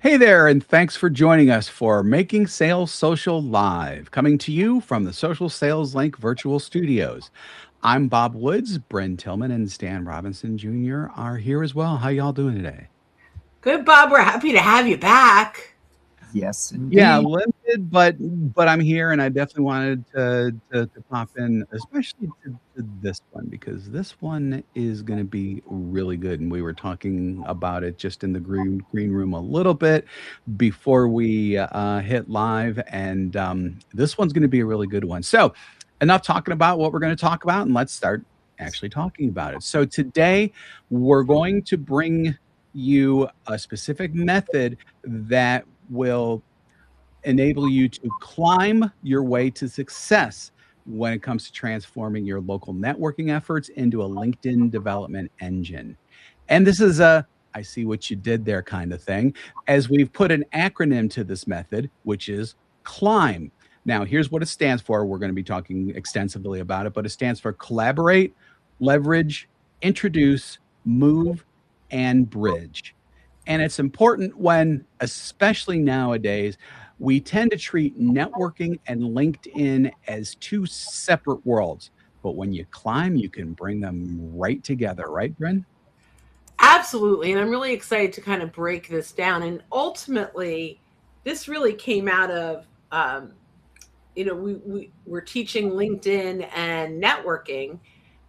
Hey there, and thanks for joining us for Making Sales Social Live, coming to you from the Social Sales Link virtual studios. I'm Bob Woods. Bryn Tillman and Stan Robinson Jr. are here as well. How y'all doing today? Good, Bob. We're happy to have you back. Yes, Yeah, indeed. limited, but I'm here, and I definitely wanted to pop in, especially to this one because this one is going to be really good. And we were talking about it just in the green room a little bit before we hit live, and this one's going to be a really good one. So, enough talking about what we're going to talk about, and let's start actually talking about it. So today we're going to bring you a specific method that will enable you to climb your way to success when it comes to transforming your local networking efforts into a LinkedIn development engine. And this is a I see what you did there kind of thing, as we've put an acronym to this method, which is CLIMB. Now, here's what it stands for. We're going to be talking extensively about it, but it stands for collaborate, leverage, introduce, move, and bridge. And it's important when, especially nowadays, we tend to treat networking and LinkedIn as two separate worlds. But when you climb, you can bring them right together, right, Bryn? Absolutely. And I'm really excited to kind of break this down. And ultimately, this really came out of, we're teaching LinkedIn and networking.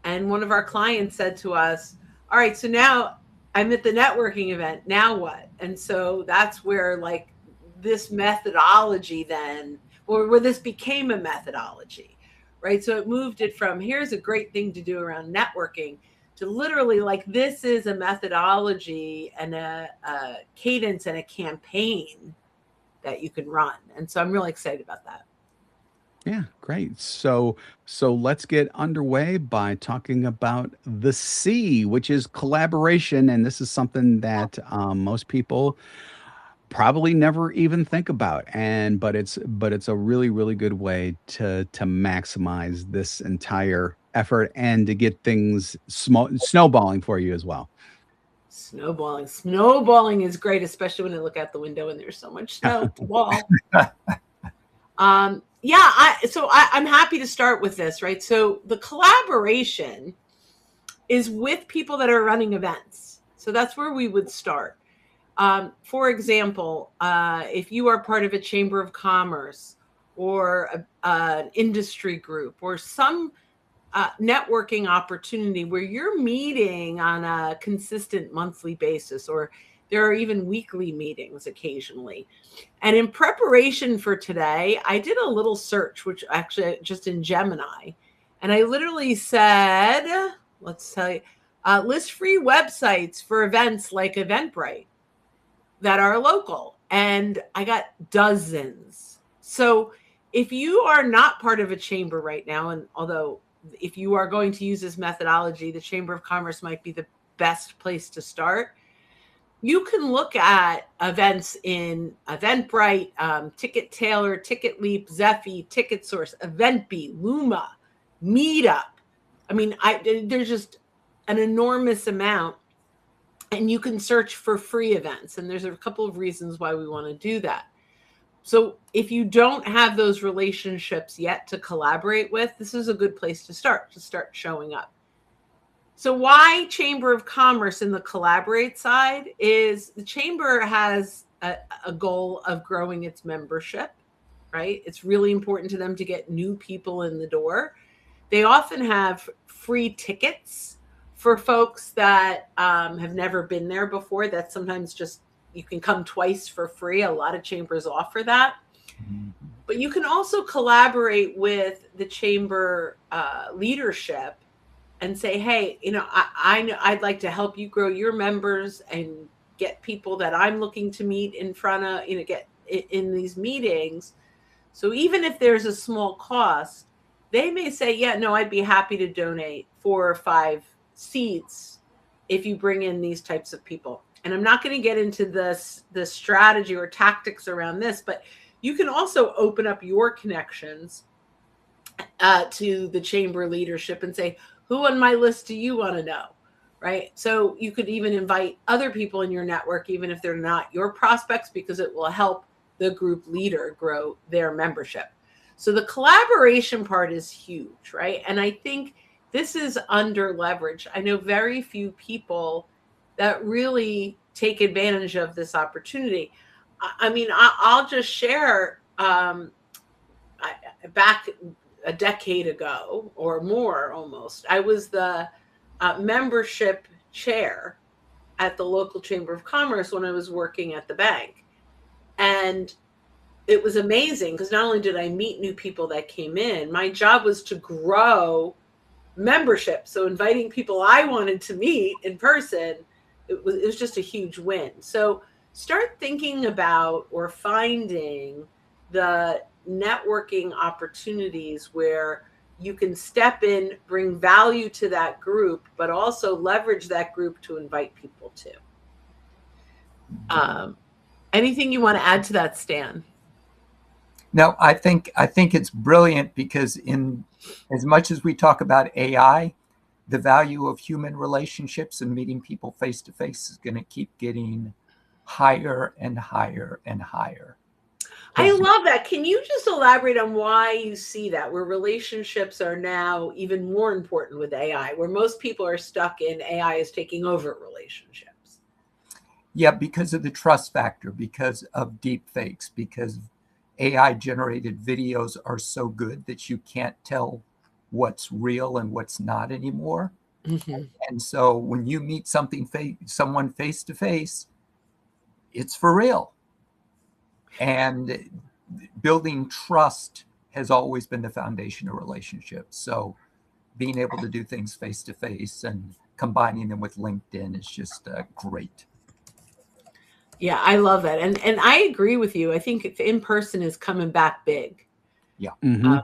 And one of our clients said to us, all right, so now I'm at the networking event. Now what? And so that's where, like, this methodology then, or where this became a methodology, right? So it moved it from here's a great thing to do around networking to literally like this is a methodology and a cadence and a campaign that you can run. And so I'm really excited about that. Yeah, great. So let's get underway by talking about the C, which is collaboration, and this is something that most people probably never even think about. And but it's a really good way to maximize this entire effort and to get things snowballing for you as well. Snowballing is great, especially when I look out the window and there's so much snow at the wall. I'm happy to start with this, right? So the collaboration is with people that are running events. So that's where we would start. For example, if you are part of a chamber of commerce or an industry group or some networking opportunity where you're meeting on a consistent monthly basis, or there are even weekly meetings occasionally. And in preparation for today, I did a little search, which actually just in Gemini, and I literally said, let's tell you, list free websites for events like Eventbrite that are local. And I got dozens. So if you are not part of a chamber right now, and although if you are going to use this methodology, the Chamber of Commerce might be the best place to start. You can look at events in Eventbrite, Ticket Tailor, Ticket Leap, Zephy, Ticket Source, EventBee, Luma, Meetup. I mean, there's just an enormous amount, and you can search for free events. And there's a couple of reasons why we want to do that. So if you don't have those relationships yet to collaborate with, this is a good place to start showing up. So why Chamber of Commerce in the collaborate side is the chamber has a goal of growing its membership, right? It's really important to them to get new people in the door. They often have free tickets for folks that have never been there before. That's sometimes just you can come twice for free. A lot of chambers offer that. But you can also collaborate with the chamber leadership and say, hey, I'd like to help you grow your members and get people that I'm looking to meet in front of, get in these meetings. So even if there's a small cost, they may say, yeah, no, I'd be happy to donate 4 or 5 seats if you bring in these types of people. And I'm not going to get into the strategy or tactics around this, but you can also open up your connections to the chamber leadership and say, who on my list do you want to know? right? So you could even invite other people in your network, even if they're not your prospects, because it will help the group leader grow their membership. So the collaboration part is huge, right? And I think this is under leveraged. I know very few people that really take advantage of this opportunity. I mean, I'll just share back a decade ago or more almost, I was the membership chair at the local Chamber of Commerce when I was working at the bank. And it was amazing because not only did I meet new people that came in, my job was to grow membership. So inviting people I wanted to meet in person, it was just a huge win. So start thinking about or finding the networking opportunities where you can step in, bring value to that group, but also leverage that group to invite people to. Anything you want to add to that, Stan? No, I think it's brilliant because in as much as we talk about AI, the value of human relationships and meeting people face to face is going to keep getting higher and higher and higher. I love that. Can you just elaborate on why you see that, where relationships are now even more important with AI, where most people are stuck in AI is taking over relationships? Yeah, because of the trust factor, because of deep fakes, because AI generated videos are so good that you can't tell what's real and what's not anymore. Mm-hmm. And so when you meet someone face to face, it's for real. And building trust has always been the foundation of relationships. So being able to do things face to face and combining them with LinkedIn is just great. Yeah, I love that. And I agree with you. I think in person is coming back big. Yeah. Mm-hmm.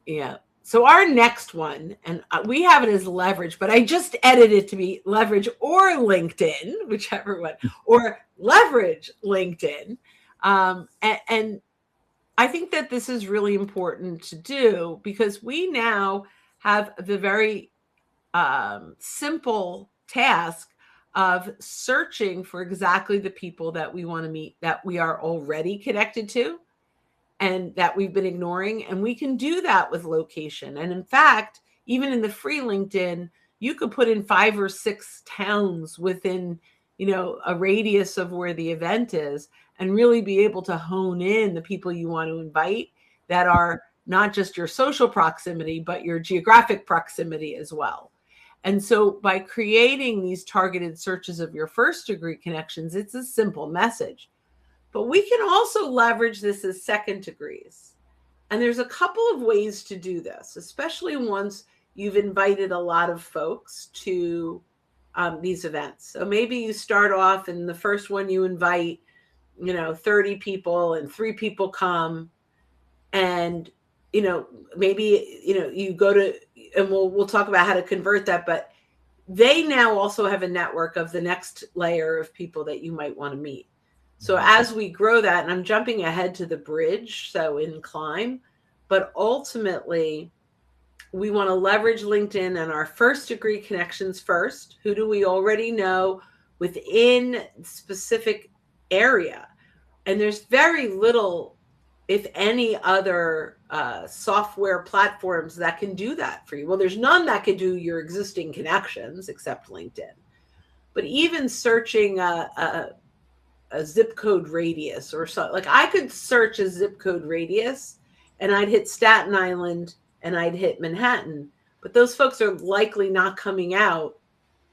Yeah. So our next one, and we have it as leverage, but I just edited it to be leverage or LinkedIn, whichever one, or leverage LinkedIn. And I think that this is really important to do because we now have the very simple task of searching for exactly the people that we want to meet, that we are already connected to and that we've been ignoring. And we can do that with location. And in fact, even in the free LinkedIn, you could put in 5 or 6 towns within, a radius of where the event is and really be able to hone in the people you want to invite that are not just your social proximity, but your geographic proximity as well. And so by creating these targeted searches of your first degree connections, it's a simple message. But we can also leverage this as second degrees. And there's a couple of ways to do this, especially once you've invited a lot of folks to these events. So maybe you start off and the first one you invite, 30 people and 3 people come. And, maybe, you go to, and we'll talk about how to convert that, but they now also have a network of the next layer of people that you might want to meet. So as we grow that, and I'm jumping ahead to the bridge, so in Climb, but ultimately we want to leverage LinkedIn and our first degree connections first. Who do we already know within specific area? And there's very little, if any, other software platforms that can do that for you. Well, there's none that can do your existing connections except LinkedIn. But even searching a zip code radius or so, like I could search a zip code radius and I'd hit Staten Island and I'd hit Manhattan, but those folks are likely not coming out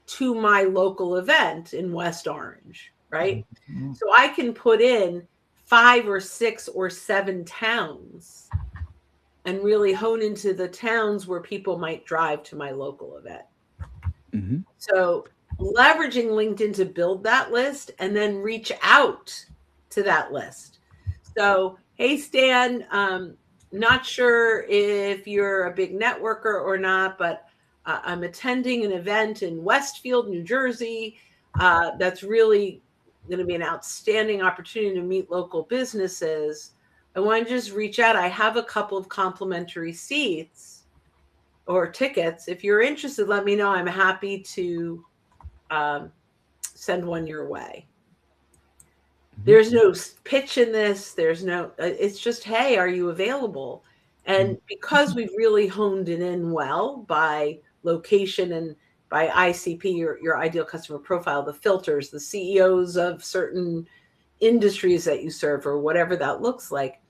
to my local event in West Orange, right? Mm-hmm. So I can put in 5 or 6 or 7 towns and really hone into the towns where people might drive to my local event. Mm-hmm. So leveraging LinkedIn to build that list and then reach out to that list. So, hey, Stan, not sure if you're a big networker or not, but I'm attending an event in Westfield, New Jersey. That's really going to be an outstanding opportunity to meet local businesses. I want to just reach out. I have a couple of complimentary seats or tickets. If you're interested, let me know. I'm happy to send one your way. Mhm. There's no pitch in this. There's no, it's just, hey, are you available? And because we've really honed it in well by location and by ICP, your ideal customer profile, the filters, the CEOs of certain industries that you serve, or whatever that looks like,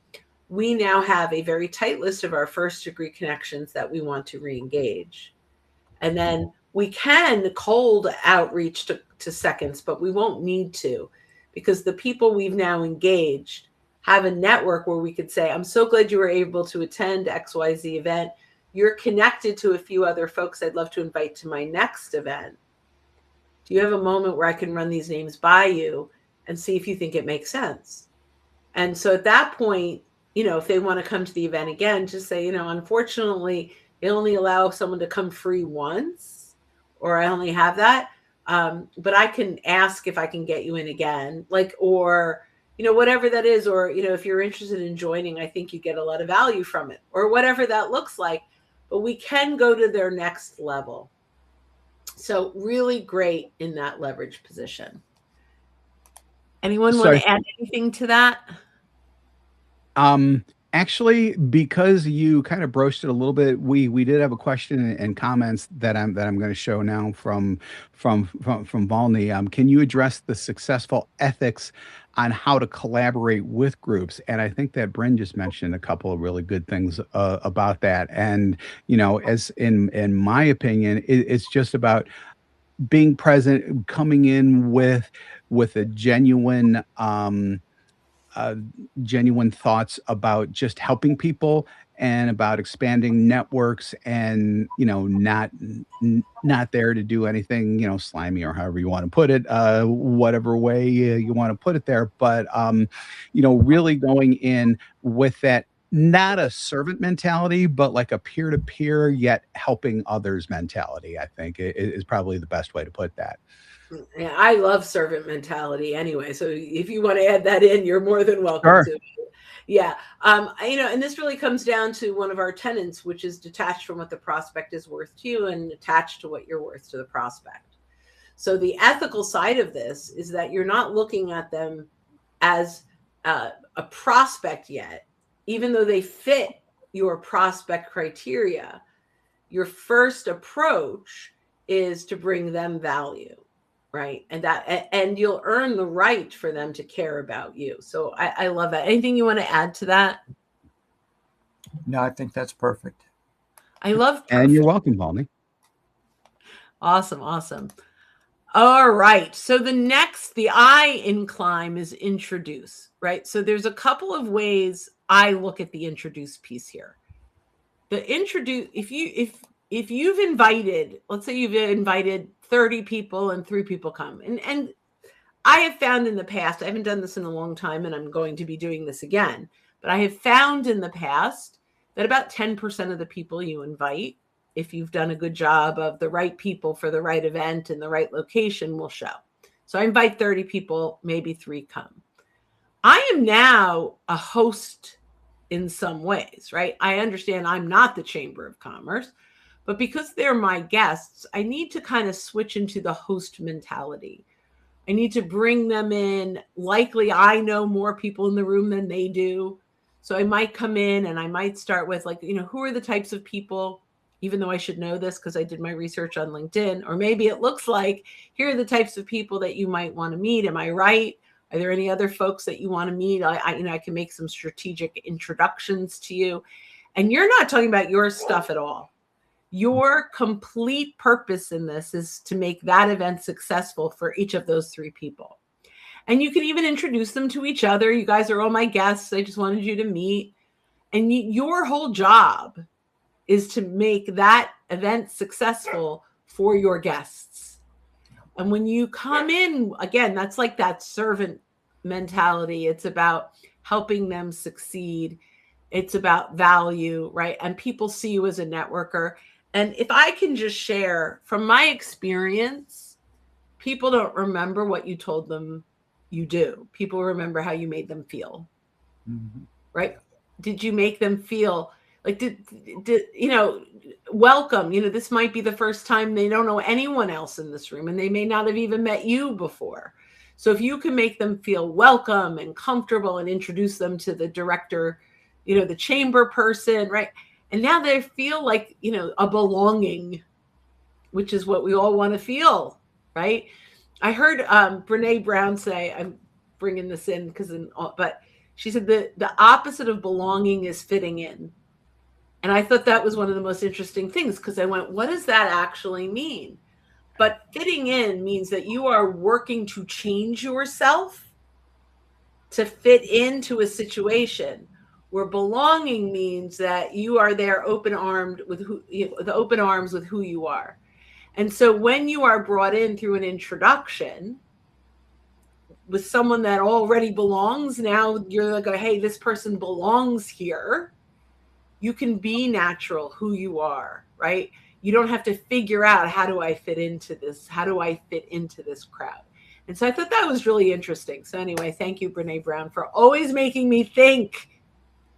we now have a very tight list of our first degree connections that we want to re-engage. And then we can cold outreach to seconds, but we won't need to, because the people we've now engaged have a network where we could say, I'm so glad you were able to attend XYZ event. You're connected to a few other folks I'd love to invite to my next event. Do you have a moment where I can run these names by you and see if you think it makes sense? And so at that point, if they want to come to the event again, just say, unfortunately, they only allow someone to come free once, or I only have that. But I can ask if I can get you in again, or, whatever that is, or, if you're interested in joining, I think you get a lot of value from it, or whatever that looks like. But we can go to their next level. So really great in that leverage position. Anyone want to add anything to that? Actually, because you kind of broached it a little bit, we did have a question and comments that I'm going to show now from Volney. Can you address the successful ethics on how to collaborate with groups? And I think that Bryn just mentioned a couple of really good things about that. And as in my opinion, it's just about being present, coming in with a genuine genuine thoughts about just helping people and about expanding networks, and not there to do anything slimy, or however you want to put it, whatever way you want to put it there, but really going in with that, not a servant mentality, but like a peer-to-peer yet helping others mentality, I think is probably the best way to put that. Yeah, I love servant mentality anyway. So if you want to add that in, you're more than welcome to. Yeah. And this really comes down to one of our tenets, which is detached from what the prospect is worth to you and attached to what you're worth to the prospect. So the ethical side of this is that you're not looking at them as a prospect yet, even though they fit your prospect criteria. Your first approach is to bring them value. Right. And you'll earn the right for them to care about you. So I love that. Anything you want to add to that? No, I think that's perfect. I love perfect. And you're welcome, Volney. Awesome. All right. So the I in climb is introduce, right? So there's a couple of ways I look at the introduce piece here. The introduce, if you've invited, let's say you've invited 30 people and 3 people come. And I have found in the past, I haven't done this in a long time, and I'm going to be doing this again, but I have found in the past that about 10% of the people you invite, if you've done a good job of the right people for the right event in the right location, will show. So I invite 30 people, maybe 3 come. I am now a host in some ways, right? I understand I'm not the Chamber of Commerce, but because they're my guests, I need to kind of switch into the host mentality. I need to bring them in. Likely, I know more people in the room than they do. So I might come in and I might start with who are the types of people, even though I should know this because I did my research on LinkedIn, or maybe it looks like, here are the types of people that you might want to meet. Am I right? Are there any other folks that you want to meet? I can make some strategic introductions to you. And you're not talking about your stuff at all. Your complete purpose in this is to make that event successful for each of those 3 people. And you can even introduce them to each other. You guys are all my guests. I just wanted you to meet. And your whole job is to make that event successful for your guests. And when you come in, again, that's like that servant mentality. It's about helping them succeed. It's about value, right? And people see you as a networker. And if I can just share from my experience, people don't remember what you told them you do. People remember how you made them feel, right? Did you make them feel Like, welcome. This might be the first time they don't know anyone else in this room, and they may not have even met you before. So if you can make them feel welcome and comfortable and introduce them to the director, the chamber person, right? And now they feel like, a belonging, which is what we all want to feel, right? I heard Brene Brown say, I'm bringing this in but she said the opposite of belonging is fitting in. And I thought that was one of the most interesting things, because I went, what does that actually mean? But fitting in means that you are working to change yourself to fit into a situation, where belonging means that you are there open arms with who you are. And so when you are brought in through an introduction with someone that already belongs, now you're like, hey, this person belongs here. You can be natural who you are, right? You don't have to figure out, how do I fit into this? How do I fit into this crowd? And so I thought that was really interesting. So anyway, thank you, Brene Brown, for always making me think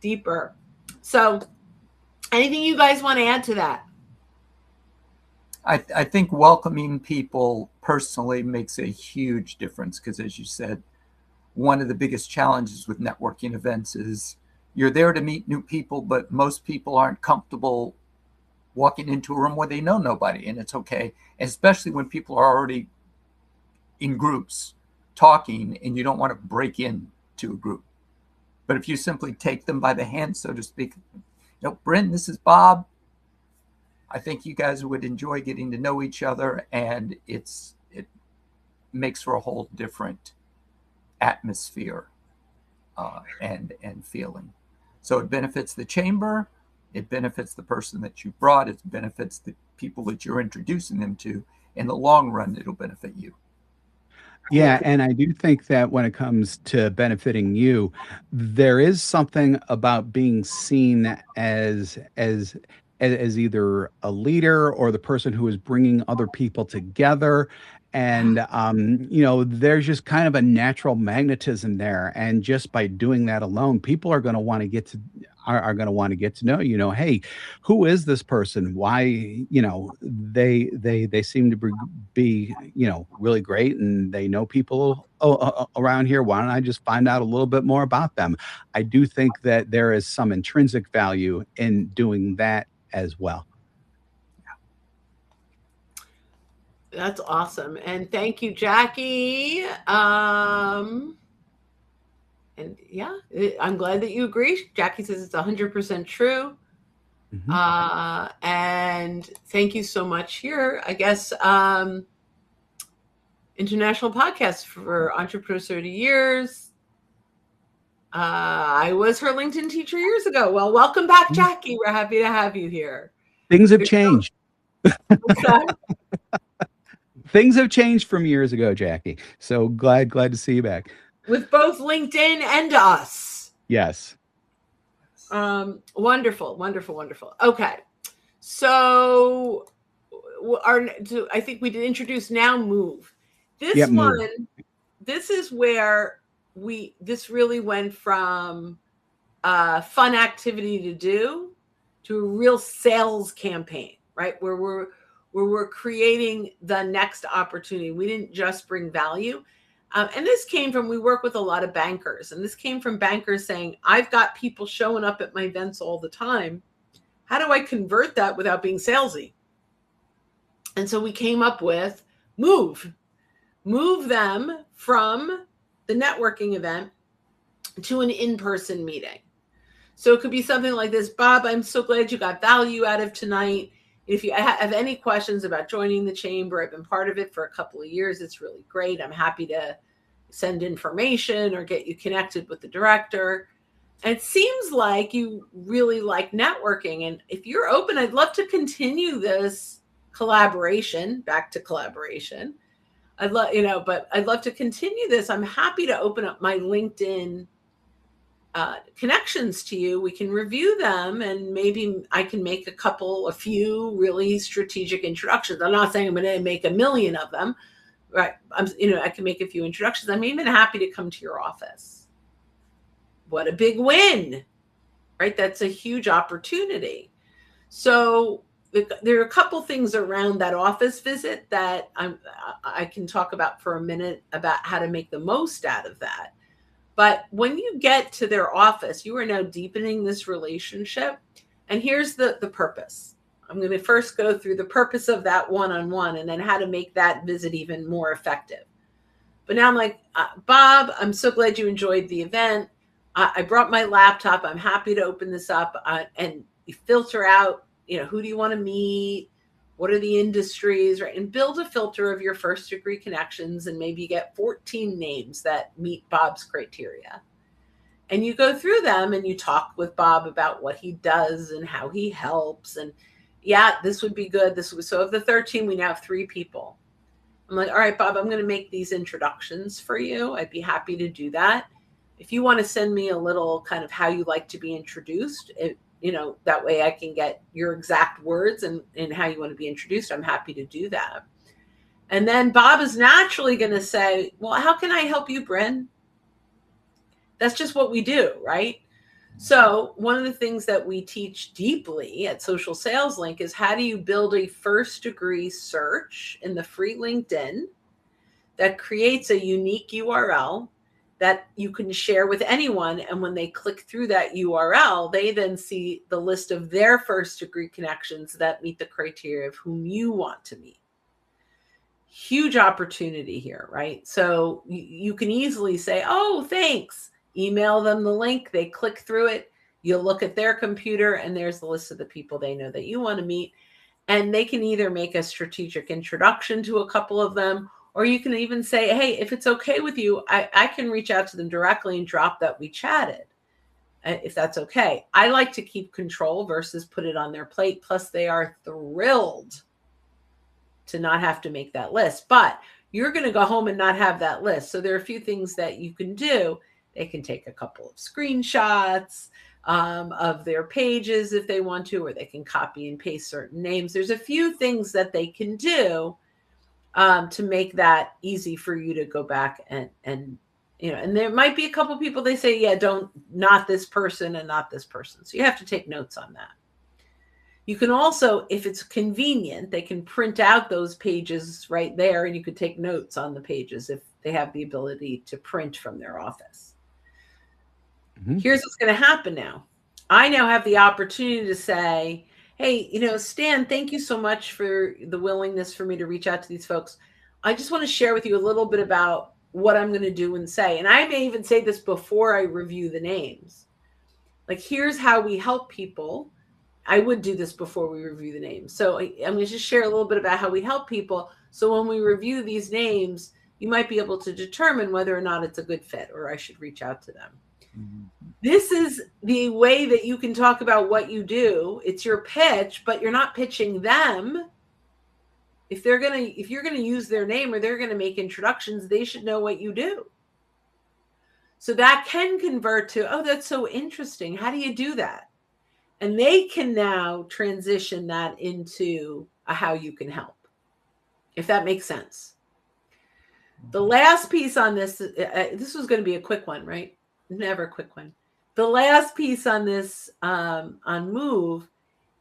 deeper. So anything you guys want to add to that? I think welcoming people personally makes a huge difference, because, as you said, one of the biggest challenges with networking events is you're there to meet new people, but most people aren't comfortable walking into a room where they know nobody, and it's okay, especially when people are already in groups talking and you don't want to break into a group. But if you simply take them by the hand, so to speak, Bryn, this is Bob. I think you guys would enjoy getting to know each other, and it makes for a whole different atmosphere and feeling. So it benefits the chamber, it benefits the person that you brought, it benefits the people that you're introducing them to. In the long run, it'll benefit you. Yeah, and I do think that when it comes to benefiting you, there is something about being seen as either a leader or the person who is bringing other people together. And there's just kind of a natural magnetism there. And just by doing that alone, people are going to want to get to know, hey, who is this person? Why, they seem to be, really great, and they know people around here. Why don't I just find out a little bit more about them? I do think that there is some intrinsic value in doing that as well. That's awesome. And thank you, Jackie. And yeah, I'm glad that you agree. Jackie says it's 100% true. Mm-hmm. And thank you so much here. I guess International Podcast for Entrepreneurs 30 Years. I was her LinkedIn teacher years ago. Well, welcome back, Jackie. We're happy to have you here. Things have changed. Things have changed from years ago, Jackie. So glad to see you back. With both LinkedIn and us. Yes. Wonderful. Okay. So I think we did introduce Now Move. This one, Move. This is where this really went from a fun activity to do to a real sales campaign, right? Where we're creating the next opportunity. We didn't just bring value. And this came from, we work with a lot of bankers, and this came from bankers saying, I've got people showing up at my events all the time. How do I convert that without being salesy? And so we came up with move them from the networking event to an in-person meeting. So it could be something like this: Bob, I'm so glad you got value out of tonight. If you have any questions about joining the chamber, I've been part of it for a couple of years. It's really great. I'm happy to send information or get you connected with the director. And it seems like you really like networking. And if you're open, I'd love to continue this collaboration, back to collaboration. I'd love to continue this. I'm happy to open up my LinkedIn connections to you. We can review them, and maybe I can make a few really strategic introductions. I'm not saying I'm going to make 1 million of them, right? I can make a few introductions. I'm even happy to come to your office. What a big win. right? That's a huge opportunity. So there are a couple things around that office visit that I can talk about for a minute about how to make the most out of that. But when you get to their office, you are now deepening this relationship. And here's the purpose. I'm going to first go through the purpose of that one-on-one and then how to make that visit even more effective. But now I'm like, Bob, I'm so glad you enjoyed the event. I brought my laptop. I'm happy to open this up and you filter out, who do you want to meet? What are the industries, right? And build a filter of your first degree connections. And maybe you get 14 names that meet Bob's criteria. And you go through them and you talk with Bob about what he does and how he helps. And yeah, this would be good. So of the 13, we now have 3 people. I'm like, all right, Bob, I'm going to make these introductions for you. I'd be happy to do that. If you want to send me a little kind of how you like to be introduced, that way I can get your exact words and how you want to be introduced. I'm happy to do that. And then Bob is naturally going to say, well, how can I help you, Bryn? That's just what we do, right? So one of the things that we teach deeply at Social Sales Link is how do you build a first degree search in the free LinkedIn that creates a unique URL that you can share with anyone. And when they click through that URL, they then see the list of their first degree connections that meet the criteria of whom you want to meet. Huge opportunity here, right? So you can easily say, oh, thanks. Email them the link. They click through it. You'll look at their computer and there's the list of the people they know that you want to meet. And they can either make a strategic introduction to a couple of them, or you can even say, hey, if it's okay with you, I can reach out to them directly and drop that we chatted, if that's okay. I like to keep control versus put it on their plate. Plus, they are thrilled to not have to make that list. But you're going to go home and not have that list. So there are a few things that you can do. They can take a couple of screenshots of their pages if they want to, or they can copy and paste certain names. There's a few things that they can do to make that easy for you to go back and and there might be a couple of people they say, yeah, not this person and not this person. So you have to take notes on that. You can also, if it's convenient, they can print out those pages right there and you could take notes on the pages if they have the ability to print from their office. Mm-hmm. Here's what's going to happen now. I now have the opportunity to say, hey, Stan, thank you so much for the willingness for me to reach out to these folks. I just want to share with you a little bit about what I'm going to do and say. And I may even say this before I review the names. Like, here's how we help people. I would do this before we review the names. So I'm going to just share a little bit about how we help people. So when we review these names, you might be able to determine whether or not it's a good fit or I should reach out to them. Mm-hmm. This is the way that you can talk about what you do. It's your pitch, but you're not pitching them. If you're going to use their name or they're going to make introductions, they should know what you do. So that can convert to, oh, that's so interesting. How do you do that? And they can now transition that into a how you can help, if that makes sense. The last piece on this, this was going to be a quick one, right? Never a quick one. The last piece on this, on Move,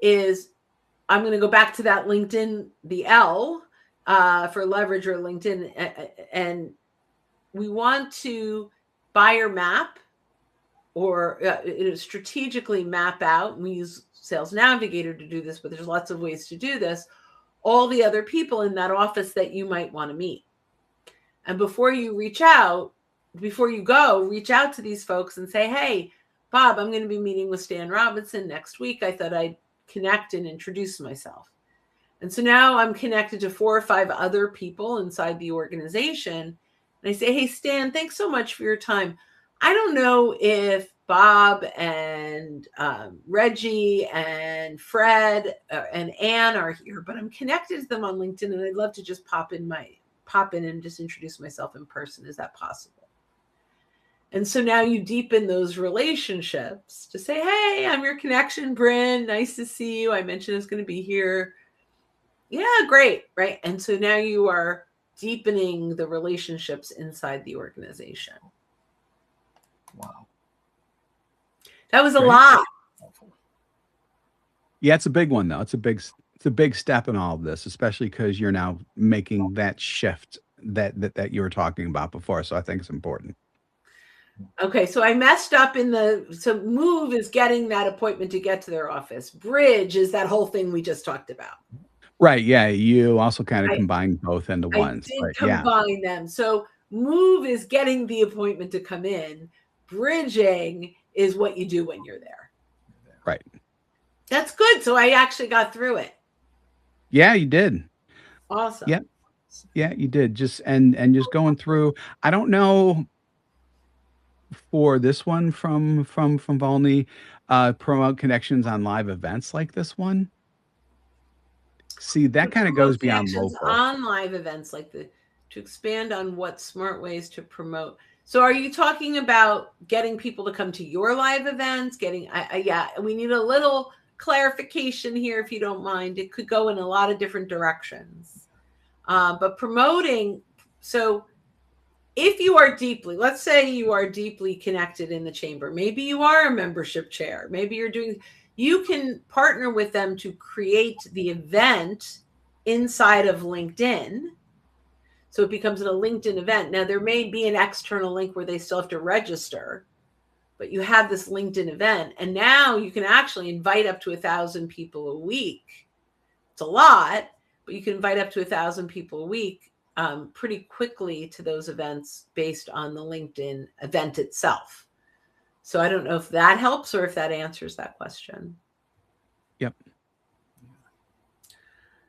is I'm going to go back to that LinkedIn, the L for leverage or LinkedIn. And we want to buyer map or strategically map out. We use Sales Navigator to do this, but there's lots of ways to do this. All the other people in that office that you might want to meet. And before you reach out to these folks and say, hey, Bob, I'm going to be meeting with Stan Robinson next week. I thought I'd connect and introduce myself. And so now I'm connected to 4 or 5 other people inside the organization. And I say, hey, Stan, thanks so much for your time. I don't know if Bob and Reggie and Fred and Ann are here, but I'm connected to them on LinkedIn and I'd love to just pop in and just introduce myself in person. Is that possible? And so now you deepen those relationships to say, hey, I'm your connection, Bryn. Nice to see you. I mentioned it's going to be here. Yeah, great. Right. And so now you are deepening the relationships inside the organization. Wow. That was a lot. Yeah, it's a big one though. It's a big step in all of this, especially because you're now making that shift that you were talking about before. So I think it's important. Okay, so I messed up so move is getting that appointment to get to their office. Bridge is that whole thing we just talked about. Right. Yeah. You also kind of combine both into I one. did But yeah. combine them. So move is getting the appointment to come in. Bridging is what you do when you're there. Right. That's good. So I actually got through it. Yeah, you did. Awesome. Yeah. Yeah, you did. Just just going through. I don't know for this one from Volney, promote connections on live events like this one. See, that kind of goes beyond local. On live events like to expand on what smart ways to promote. So are you talking about getting people to come to your live events? Yeah, we need a little clarification here if you don't mind. It could go in a lot of different directions. But promoting, so if you are let's say you are deeply connected in the chamber, maybe you are a membership chair, maybe you can partner with them to create the event inside of LinkedIn. So it becomes a LinkedIn event. Now, there may be an external link where they still have to register, but you have this LinkedIn event. And now you can actually invite up to 1,000 people a week. It's a lot, but you can invite up to 1,000 people a week pretty quickly to those events based on the LinkedIn event itself. So I don't know if that helps or if that answers that question. Yep.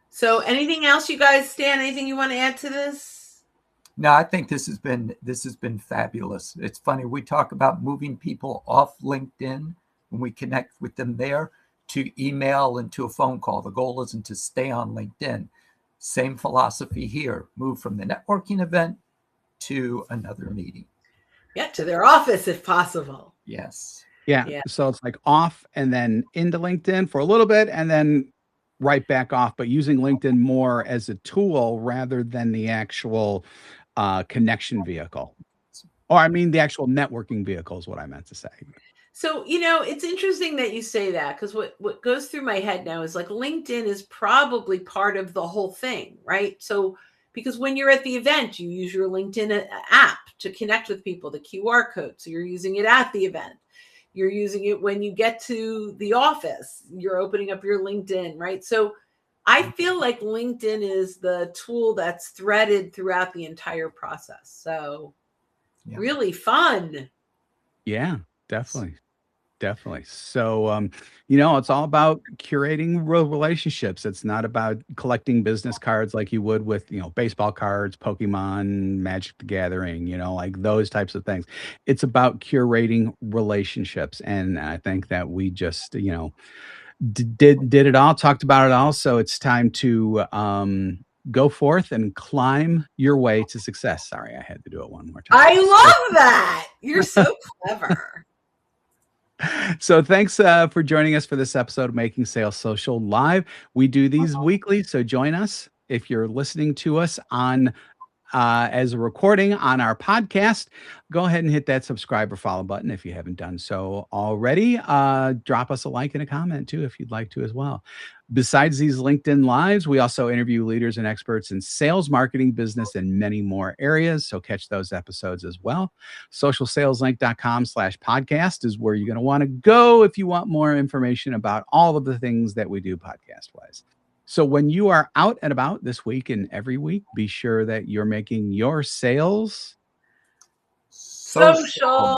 So anything else, you guys, Stan, anything you want to add to this? No, I think this has been fabulous. It's funny, we talk about moving people off LinkedIn when we connect with them there to email and to a phone call. The goal isn't to stay on LinkedIn. Same philosophy here. Move from the networking event to another meeting. Yeah, to their office if possible. Yes. Yeah. So it's like off and then into LinkedIn for a little bit and then right back off, but using LinkedIn more as a tool rather than the actual connection vehicle. Or I mean, the actual networking vehicle is what I meant to say. So, it's interesting that you say that, because what goes through my head now is like LinkedIn is probably part of the whole thing, right? So, because when you're at the event, you use your LinkedIn app to connect with people, the QR code. So you're using it at the event. You're using it when you get to the office. You're opening up your LinkedIn, right? So I feel like LinkedIn is the tool that's threaded throughout the entire process. So really fun. Yeah, definitely. Definitely. So, it's all about curating relationships. It's not about collecting business cards like you would with, baseball cards, Pokemon, Magic the Gathering, like those types of things. It's about curating relationships. And I think that we just, did it all, talked about it all. So it's time to go forth and climb your way to success. Sorry, I had to do it one more time. I love that. You're so clever. So thanks for joining us for this episode of Making Sales Social Live. We do these weekly, so join us. If you're listening to us on as a recording on our podcast, go ahead and hit that subscribe or follow button if you haven't done so already. Drop us a like and a comment too if you'd like to as well. Besides these LinkedIn Lives, we also interview leaders and experts in sales, marketing, business, and many more areas. So catch those episodes as well. Socialsaleslink.com/podcast is where you're going to want to go if you want more information about all of the things that we do podcast-wise. So when you are out and about this week and every week, be sure that you're making your sales social.